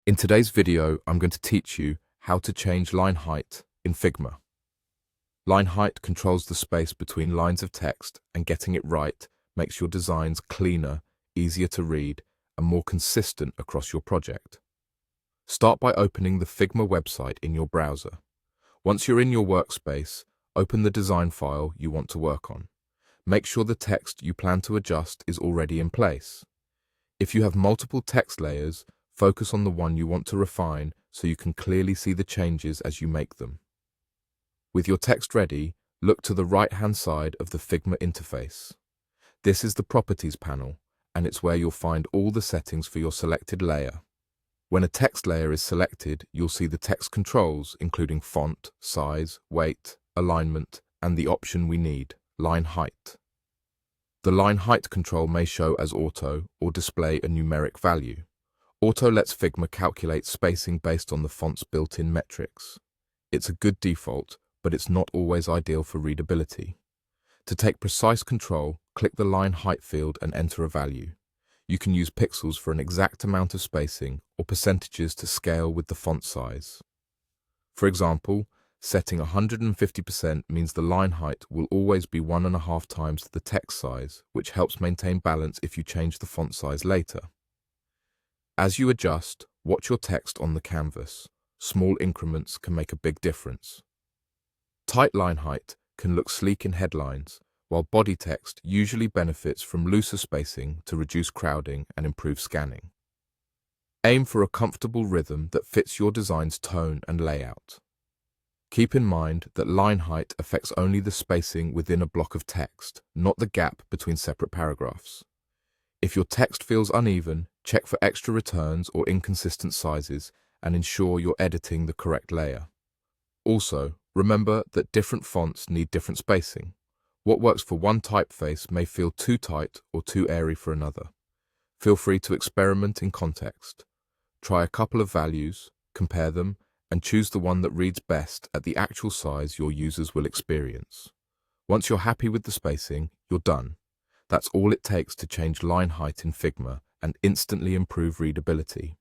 In today's video, I'm going to teach you how to change line height in Figma. Line height controls the space between lines of text, and getting it right makes your designs cleaner, easier to read, and more consistent across your project. Start by opening the Figma website in your browser. Once you're in your workspace, open the design file you want to work on. Make sure the text you plan to adjust is already in place. If you have multiple text layers, focus on the one you want to refine so you can clearly see the changes as you make them. With your text ready, look to the right-hand side of the Figma interface. This is the Properties panel, and it's where you'll find all the settings for your selected layer. When a text layer is selected, you'll see the text controls, including font, size, weight, alignment, and the option we need, line height. The line height control may show as auto or display a numeric value. Auto lets Figma calculate spacing based on the font's built-in metrics. It's a good default, but it's not always ideal for readability. To take precise control, click the line height field and enter a value. You can use pixels for an exact amount of spacing or percentages to scale with the font size. For example, setting 150% means the line height will always be 1.5 times the text size, which helps maintain balance if you change the font size later. As you adjust, watch your text on the canvas. Small increments can make a big difference. Tight line height can look sleek in headlines, while body text usually benefits from looser spacing to reduce crowding and improve scanning. Aim for a comfortable rhythm that fits your design's tone and layout. Keep in mind that line height affects only the spacing within a block of text, not the gap between separate paragraphs. If your text feels uneven, check for extra returns or inconsistent sizes and ensure you're editing the correct layer. Also, remember that different fonts need different spacing. What works for one typeface may feel too tight or too airy for another. Feel free to experiment in context. Try a couple of values, compare them, and choose the one that reads best at the actual size your users will experience. Once you're happy with the spacing, you're done. That's all it takes to change line height in Figma and instantly improve readability.